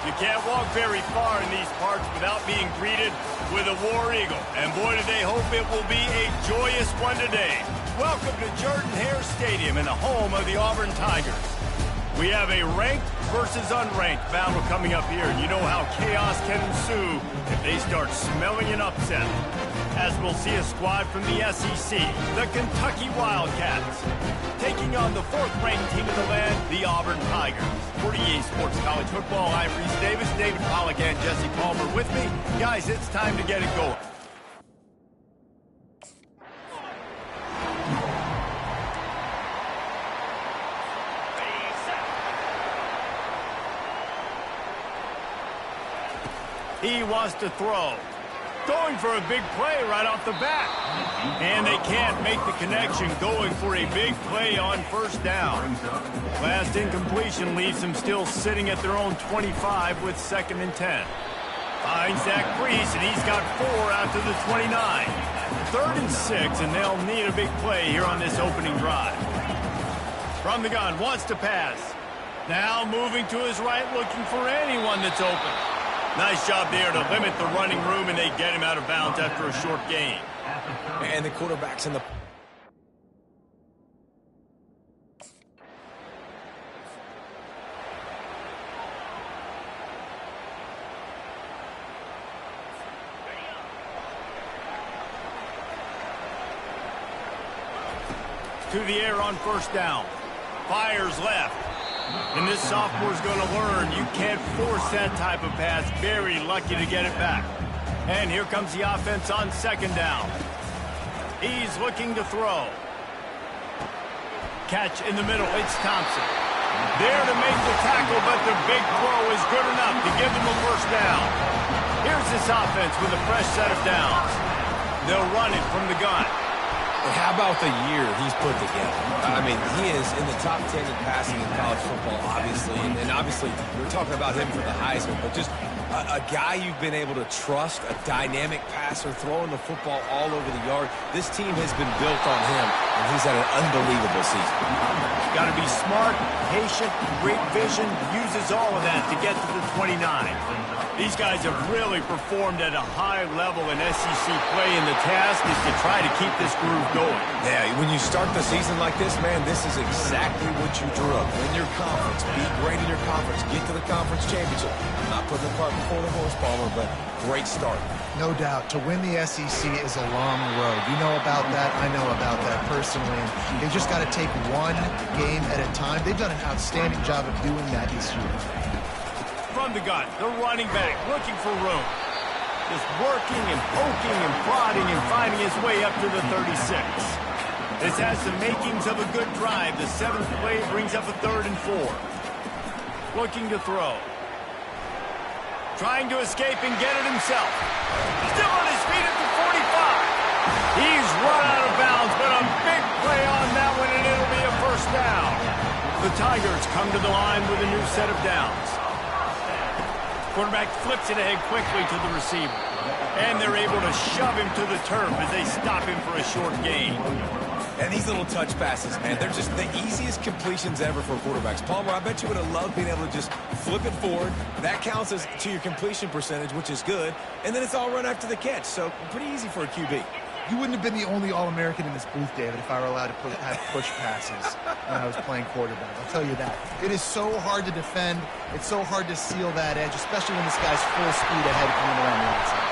You can't walk very far in these parts without being greeted with a War Eagle. And boy, do they hope it will be a joyous one today. Welcome to Jordan-Hare Stadium and the home of the Auburn Tigers. We have a ranked versus unranked battle coming up here, and you know how chaos can ensue if they start smelling an upset. As we'll see a squad from the SEC, the Kentucky Wildcats, taking on the fourth-ranked team in the land, the Auburn Tigers. For EA Sports College Football, I'm Reese Davis, David Pollack, and Jesse Palmer with me. Guys, it's time to get it going. He wants to throw. Going for a big play right off the bat. And they can't make the connection, going for a big play on first down. Last incompletion leaves them still sitting at their own 25 with 2nd and 10. Finds Zach Priest, and he's got 4 out to the 29. 3rd and 6, and they'll need a big play here on this opening drive. From the gun, wants to pass. Now moving to his right, looking for anyone that's open. Nice job there to limit the running room, and they get him out of bounds after a short gain. And the quarterback's in the... To the air on first down. Fires left. And this sophomore's going to learn you can't force that type of pass. Very lucky to get it back. And here comes the offense on 2nd down. He's looking to throw. Catch in the middle. It's Thompson. There to make the tackle, but the big throw is good enough to give them a first down. Here's this offense with a fresh set of downs. They'll run it from the gun. How about the year he's put together? I mean, he is in the top 10 in passing in college football, obviously. And obviously, we're talking about him for the Heisman, but just a guy you've been able to trust, a dynamic passer, throwing the football all over the yard. This team has been built on him, and he's had an unbelievable season. Got to be smart, patient, great vision, uses all of that to get to the 29. These guys have really performed at a high level in SEC play, and the task is to try to keep this groove going. Yeah, when you start the season like this, man, this is exactly what you drew up. Win your conference, be great in your conference, get to the conference championship. I'm not putting the cart before the horse, Palmer, but great start. No doubt. To win the SEC is a long road. You know about that. I know about that personally. And they've just got to take one game at a time. They've done an outstanding job of doing that this year. From the gun, the running back looking for room. Just working and poking and prodding and finding his way up to the 36. This has the makings of a good drive. The 7th play brings up a 3rd and 4. Looking to throw. Trying to escape and get it himself. Still on his feet at the 45. He's run out of bounds, but a big play on that one, and it'll be a first down. The Tigers come to the line with a new set of downs. Quarterback flips it ahead quickly to the receiver. And they're able to shove him to the turf as they stop him for a short gain. And these little touch passes, man, they're just the easiest completions ever for quarterbacks. Palmer, I bet you would have loved being able to just flip it forward. That counts as to your completion percentage, which is good. And then it's all run after the catch, so pretty easy for a QB. You wouldn't have been the only All-American in this booth, David, if I were allowed to have push passes when I was playing quarterback. I'll tell you that. It is so hard to defend. It's so hard to seal that edge, especially when this guy's full speed ahead coming around the outside.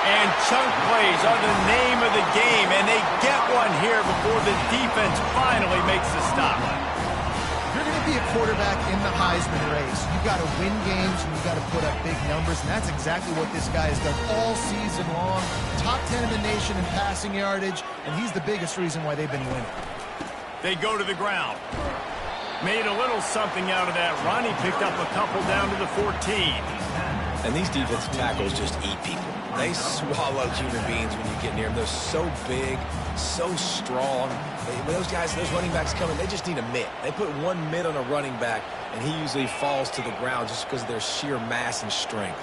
And chunk plays are the name of the game, and they get one here before the defense finally makes the stop. If you're going to be a quarterback in the Heisman race, you've got to win games and you've got to put up big numbers, and that's exactly what this guy has done all season long. Top 10 in the nation in passing yardage, and he's the biggest reason why they've been winning. They go to the ground. Made a little something out of that run. He picked up a couple down to the 14. And these defensive tackles just eat people. They swallow human beings when you get near them. They're so big, so strong. When those guys, those running backs come in, they just need a mitt. They put one mitt on a running back, and he usually falls to the ground just because of their sheer mass and strength.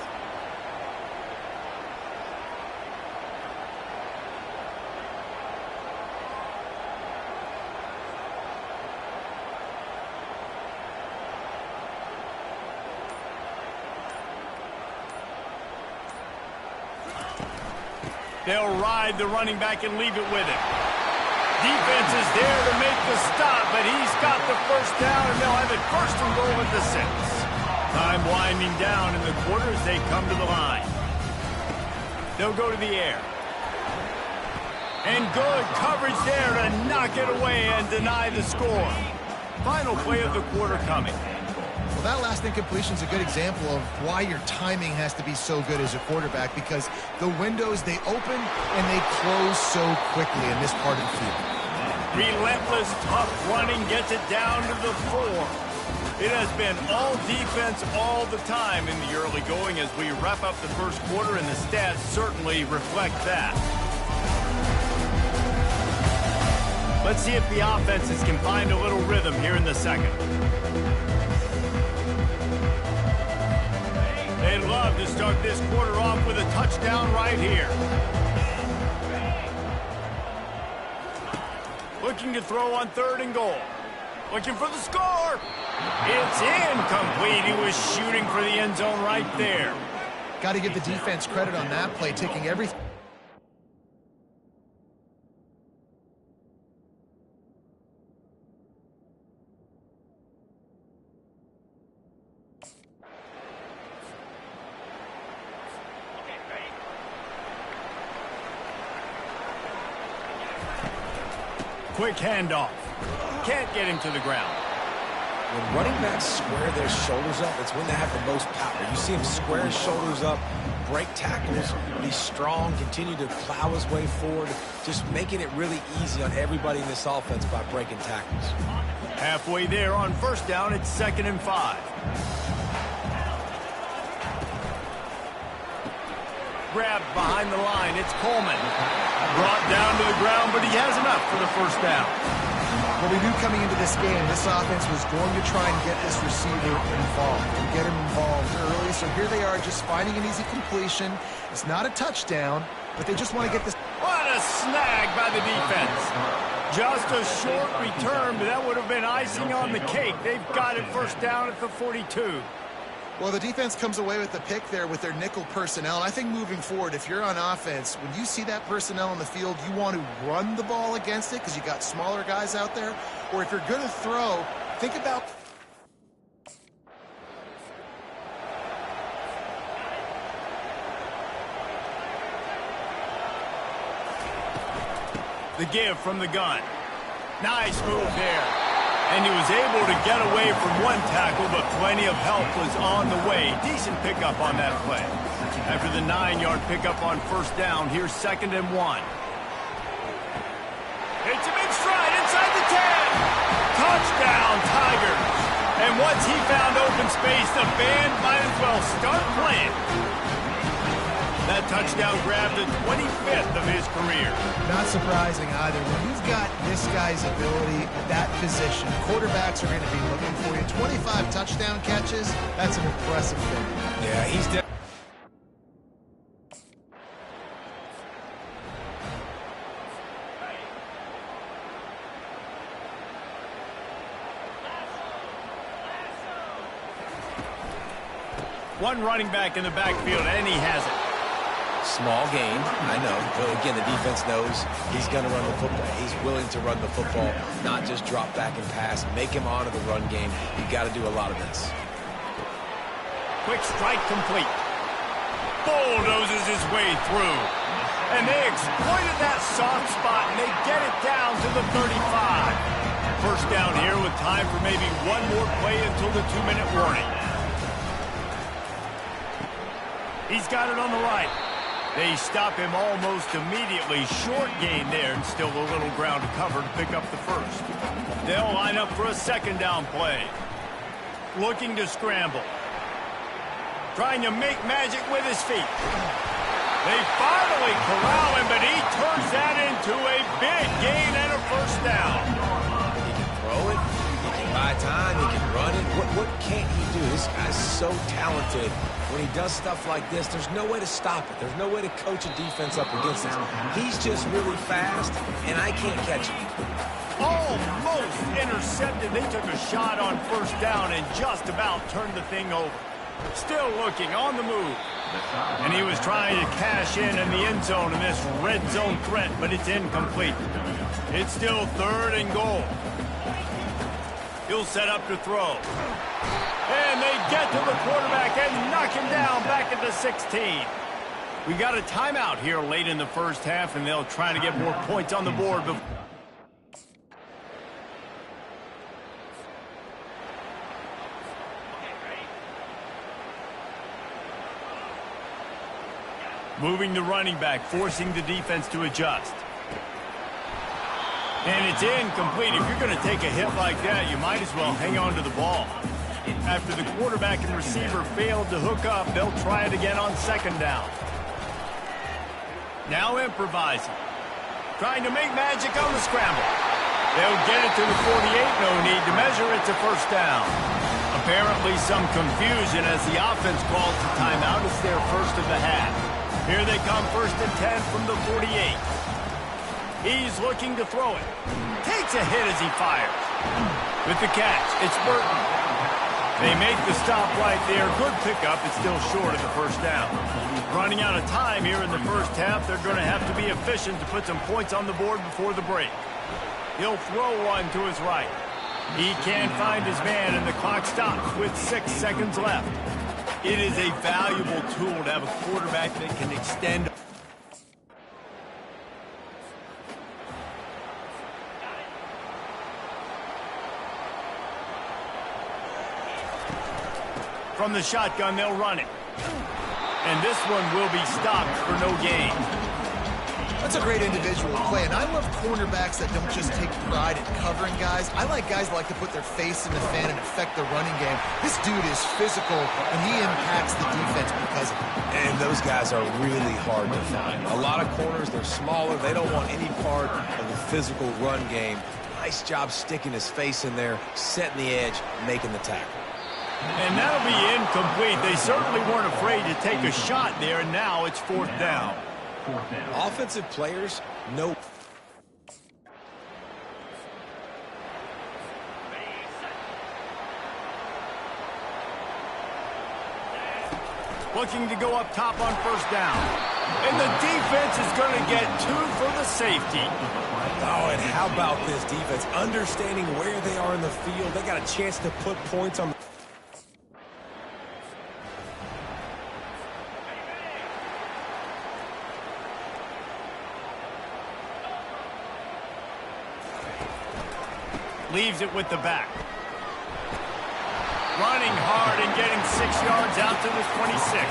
They'll ride the running back and leave it with him. Defense is there to make the stop, but he's got the first down, and they'll have it first and goal at the 6. Time winding down in the quarter as they come to the line. They'll go to the air. And good coverage there to knock it away and deny the score. Final play of the quarter coming. Well, that last incompletion is a good example of why your timing has to be so good as a quarterback, because the windows, they open and they close so quickly in this part of the field. Relentless, tough running gets it down to the 4. It has been all defense all the time in the early going as we wrap up the first quarter, and the stats certainly reflect that. Let's see if the offenses can find a little rhythm here in the second. They'd love to start this quarter off with a touchdown right here. Looking to throw on 3rd and goal. Looking for the score. It's incomplete. He was shooting for the end zone right there. Got to give the defense credit on that play, taking everything. Quick handoff. Can't get him to the ground. When running backs square their shoulders up, it's when they have the most power. You see him square his shoulders up, break tackles, be strong, continue to plow his way forward, just making it really easy on everybody in this offense by breaking tackles. Halfway there on first down, it's 2nd and 5. Grabbed behind the line, it's Coleman. Brought down to the ground, but he has enough for the first down. Well, we knew coming into this game, this offense was going to try and get this receiver involved and get him involved early. So here they are just finding an easy completion. It's not a touchdown, but they just want to get this. What a snag by the defense. Just a short return, but that would have been icing on the cake. They've got it first down at the 42. Well, the defense comes away with the pick there with their nickel personnel. And I think moving forward, if you're on offense, when you see that personnel on the field, you want to run the ball against it because you got smaller guys out there. Or if you're going to throw, think about... The give from the gun. Nice move there. And he was able to get away from one tackle, but plenty of help was on the way. Decent pickup on that play. After the 9-yard pickup on first down, here's 2nd and 1. Hits him in stride inside the 10. Touchdown, Tigers. And once he found open space, the band might as well start playing. That touchdown grabbed the 25th of his career. Not surprising either. When you've got this guy's ability at that position, quarterbacks are going to be looking for you. 25 touchdown catches, that's an impressive thing. Yeah, he's definitely... One running back in the backfield, and he has it. Small gain, I know. But again, the defense knows he's going to run the football. He's willing to run the football, not just drop back and pass. Make him honor the run game. You've got to do a lot of this. Quick strike complete. Bulldozes his way through. And they exploited that soft spot, and they get it down to the 35. First down here with time for maybe one more play until the 2-minute warning. He's got it on the right. They stop him almost immediately. Short gain there, and still a little ground to cover to pick up the first. They'll line up for a 2nd down play. Looking to scramble. Trying to make magic with his feet. They finally corral him, but he turns that into a big gain and a first down. He can throw it. He can buy time. He can run it. What can't he do? This guy's so talented. When he does stuff like this, there's no way to stop it. There's no way to coach a defense up against this. He's just really fast, and I can't catch him. Almost intercepted. They took a shot on first down and just about turned the thing over. Still looking on the move. And he was trying to cash in the end zone in this red zone threat, but it's incomplete. It's still 3rd and goal. He'll set up to throw. And they get to the quarterback and knock him down back at the 16. We got a timeout here late in the first half, and they'll try to get more points on the board before. Moving the running back, forcing the defense to adjust. And it's incomplete. If you're going to take a hit like that, you might as well hang on to the ball. After the quarterback and receiver failed to hook up, they'll try it again on 2nd down. Now improvising. Trying to make magic on the scramble. They'll get it to the 48. No need to measure it to 1st down. Apparently some confusion as the offense calls the timeout. It's their first of the half. Here they come, 1st and 10 from the 48. He's looking to throw it. Takes a hit as he fires. With the catch, it's Burton. They make the stop right there. Good pickup. It's still short of the 1st down. Running out of time here in the first half. They're going to have to be efficient to put some points on the board before the break. He'll throw one to his right. He can't find his man, and the clock stops with 6 seconds left. It is a valuable tool to have a quarterback that can extend. From the shotgun, they'll run it. And this one will be stopped for no gain. That's a great individual play, and I love cornerbacks that don't just take pride in covering guys. I like guys that like to put their face in the fan and affect the running game. This dude is physical, and he impacts the defense because of it. And those guys are really hard to find. A lot of corners, they're smaller. They don't want any part of the physical run game. Nice job sticking his face in there, setting the edge, making the tackle. And that'll be incomplete. They certainly weren't afraid to take a shot there, and now it's 4th down. Offensive players know. Looking to go up top on 1st down. And the defense is going to get 2 for the safety. Oh, and how about this defense? Understanding where they are in the field. They got a chance to put points on the... Leaves it with the back. Running hard and getting 6 yards out to the 26.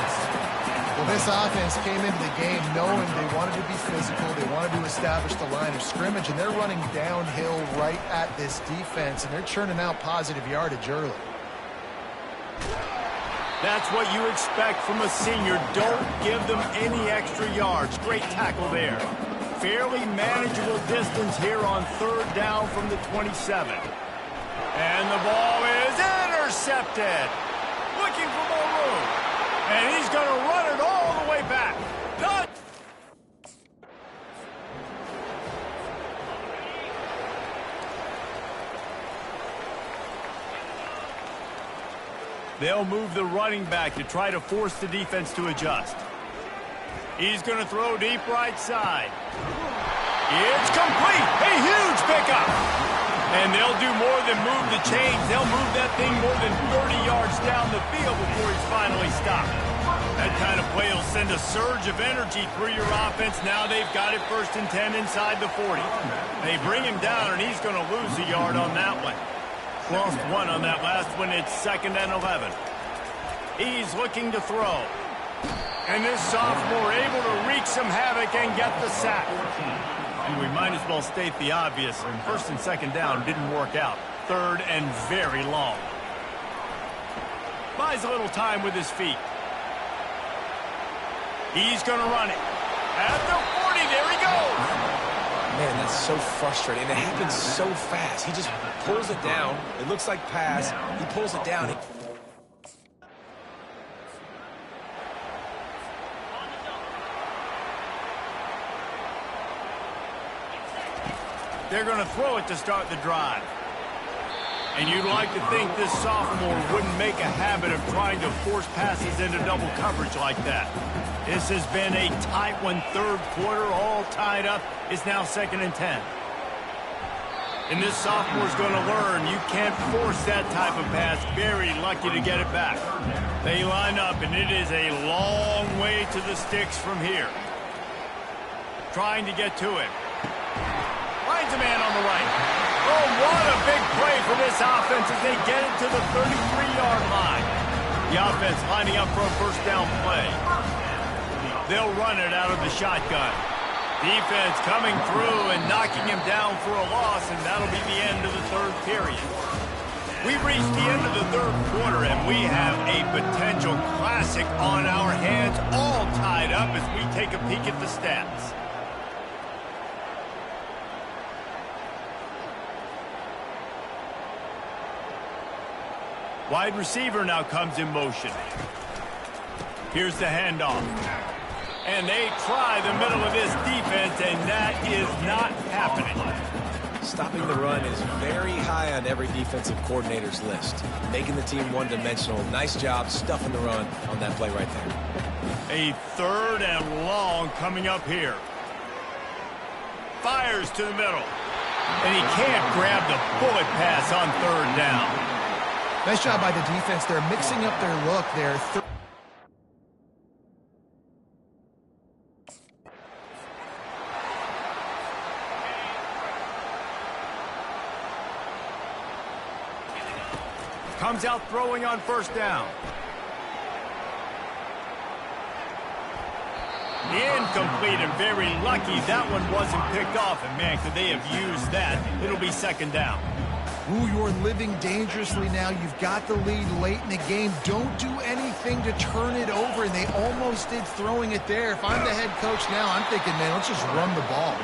Well, this offense came into the game knowing they wanted to be physical, they wanted to establish the line of scrimmage, and they're running downhill right at this defense, and they're churning out positive yardage early. That's what you expect from a senior. Don't give them any extra yards. Great tackle there. Fairly manageable distance here on 3rd down from the 27. And the ball is intercepted. Looking for more room. And he's going to run it all the way back. Done. They'll move the running back to try to force the defense to adjust. He's going to throw deep right side. It's complete. A huge pickup. And they'll do more than move the chains. They'll move that thing more than 30 yards down the field before he's finally stopped. That kind of play will send a surge of energy through your offense. Now they've got it 1st and 10 inside the 40. They bring him down, and he's going to lose a yard on that one. Lost 1 on that last one. It's 2nd and 11. He's looking to throw. And this sophomore able to wreak some havoc and get the sack. And we might as well state the obvious. 1st and 2nd down didn't work out. 3rd and very long. Buys a little time with his feet. He's going to run it. At the 40, there he goes. Man, that's so frustrating. It happens so fast. He just pulls it down. It looks like pass. He pulls it down. They're going to throw it to start the drive. And you'd like to think this sophomore wouldn't make a habit of trying to force passes into double coverage like that. This has been a tight one, third quarter, all tied up. It's now 2nd and 10. And this sophomore's going to learn you can't force that type of pass. Very lucky to get it back. They line up, and it is a long way to the sticks from here. Trying to get to it. Finds a man on the right. Oh, what a big play for this offense as they get it to the 33-yard line. The offense lining up for a first down play. They'll run it out of the shotgun. Defense coming through and knocking him down for a loss, and that'll be the end of the third period. We've reached the end of the third quarter, and we have a potential classic on our hands, all tied up as we take a peek at the stats. Wide receiver now comes in motion. Here's the handoff. And they try the middle of this defense, and that is not happening. Stopping the run is very high on every defensive coordinator's list. Making the team one-dimensional. Nice job stuffing the run on that play right there. A 3rd and long coming up here. Fires to the middle. And he can't grab the bullet pass on 3rd down. Nice job by the defense. They're mixing up their look there. Comes out throwing on 1st down. Incomplete, and very lucky that one wasn't picked off. And man, could they have used that. It'll be 2nd down. Ooh, you're living dangerously now. You've got the lead late in the game. Don't do anything to turn it over, and they almost did throwing it there. If I'm the head coach now, I'm thinking, man, let's just run the ball.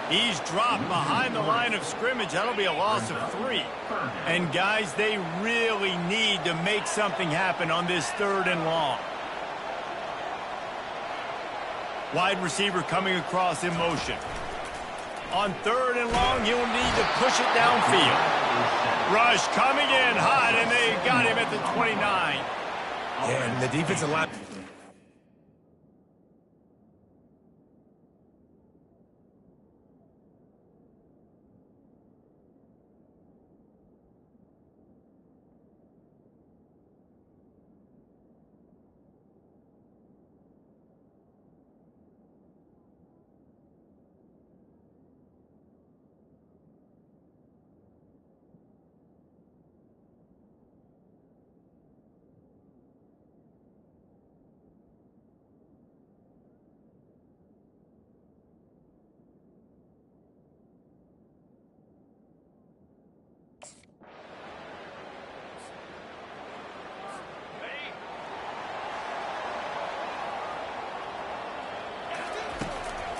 He's dropped behind the line of scrimmage. That'll be a loss of 3. And, guys, they really need to make something happen on this 3rd and long. Wide receiver coming across in motion. On 3rd and long, he'll need to push it downfield. Rush coming in hot, and they got him at the 29. Yeah, and the defensive line.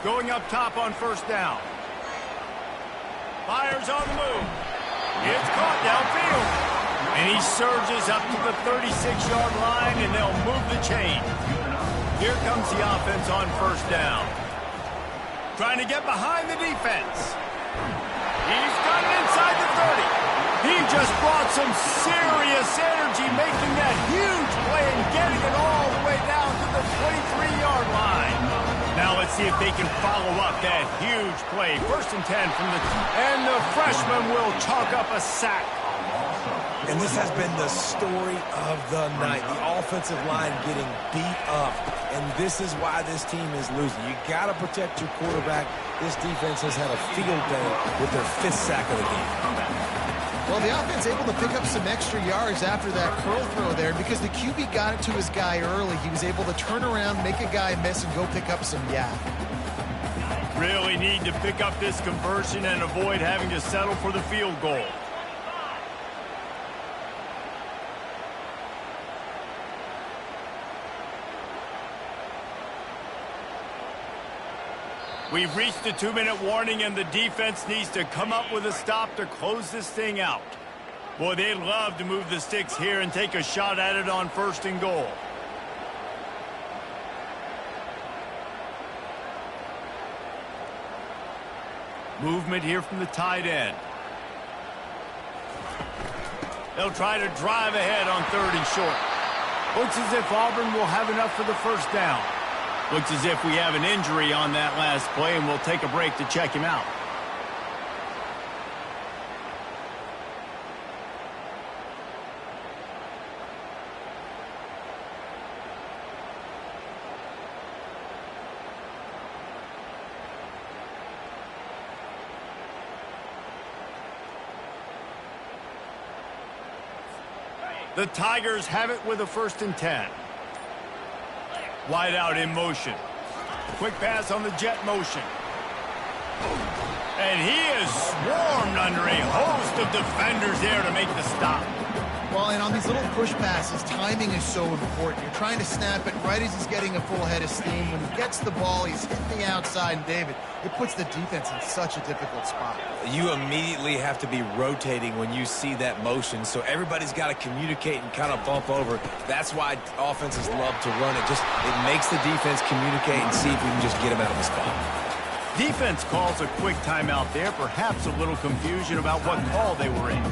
Going up top on 1st down. Fires on the move. It's caught downfield. And he surges up to the 36-yard line, and they'll move the chain. Here comes the offense on 1st down. Trying to get behind the defense. He's got it inside the 30. He just brought some serious energy, making that huge play and getting it all the way down to the 23-yard line. Now let's see if they can follow up that huge play. 1st and 10 from the... And the freshman will chalk up a sack. And this has been the story of the night. The offensive line getting beat up. And this is why this team is losing. You got to protect your quarterback. This defense has had a field day with their 5th sack of the game. Well, the offense able to pick up some extra yards after that curl throw there because the QB got it to his guy early. He was able to turn around, make a guy miss, and go pick up some yak. Really need to pick up this conversion and avoid having to settle for the field goal. We've reached the 2-minute warning, and the defense needs to come up with a stop to close this thing out. Boy, they'd love to move the sticks here and take a shot at it on 1st and goal. Movement here from the tight end. They'll try to drive ahead on 3rd and short. Looks as if Auburn will have enough for the first down. Looks as if we have an injury on that last play, and we'll take a break to check him out. The Tigers have it with a 1st and 10. Wide out in motion. Quick pass on the jet motion. And he is swarmed under a host of defenders there to make the stop. Well, and on these little push passes, timing is so important. You're trying to snap it right as he's getting a full head of steam. When he gets the ball, he's hitting the outside, and David, it puts the defense in such a difficult spot. You immediately have to be rotating when you see that motion, so everybody's got to communicate and kind of bump over. That's why offenses love to run it. It makes the defense communicate and see if we can just get him out of the spot. Defense calls a quick timeout there, perhaps a little confusion about what call they were in.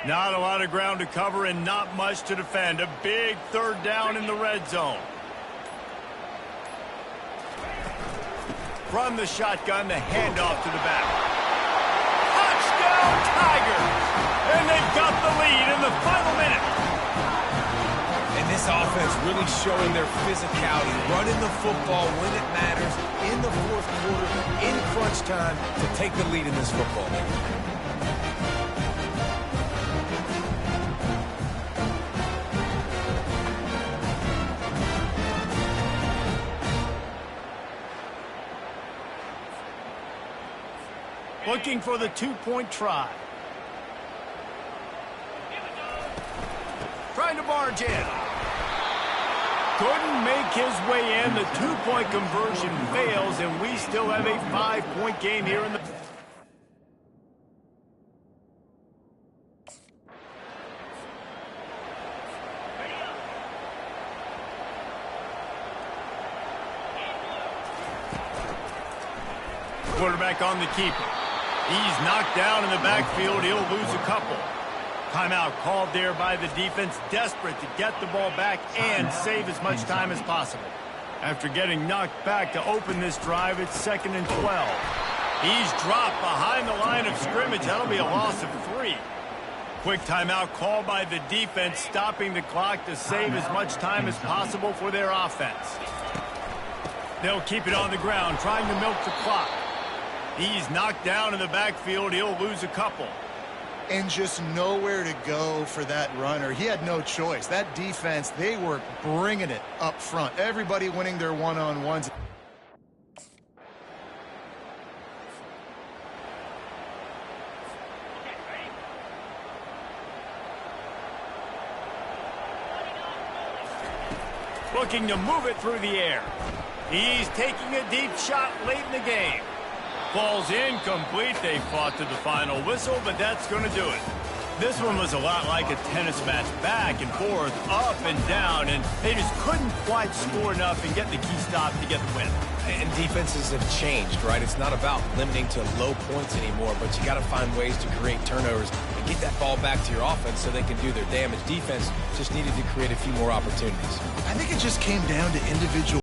Not a lot of ground to cover and not much to defend. A big 3rd down in the red zone. From the shotgun, the handoff to the back. Touchdown, Tigers! And they've got the lead in the final minute. And this offense really showing their physicality, running the football when it matters, in the 4th quarter, in crunch time, to take the lead in this football game. Looking for the 2-point try. Trying to barge in. Couldn't make his way in. The 2-point conversion fails, and we still have a 5-point game here in the... Quarterback on the keeper. He's knocked down in the backfield. He'll lose a couple. Timeout called there by the defense, desperate to get the ball back and save as much time as possible. After getting knocked back to open this drive, it's 2nd and 12. He's dropped behind the line of scrimmage. That'll be a loss of 3. Quick timeout called by the defense, stopping the clock to save as much time as possible for their offense. They'll keep it on the ground, trying to milk the clock. He's knocked down in the backfield. He'll lose a couple. And just nowhere to go for that runner. He had no choice. That defense, they were bringing it up front. Everybody winning their one-on-ones. Looking to move it through the air. He's taking a deep shot late in the game. Falls incomplete. They fought to the final whistle, but that's going to do it. This one was a lot like a tennis match, back and forth, up and down, and they just couldn't quite score enough and get the key stop to get the win. And defenses have changed, right? It's not about limiting to low points anymore, but you got to find ways to create turnovers and get that ball back to your offense so they can do their damage. Defense just needed to create a few more opportunities. I think it just came down to individual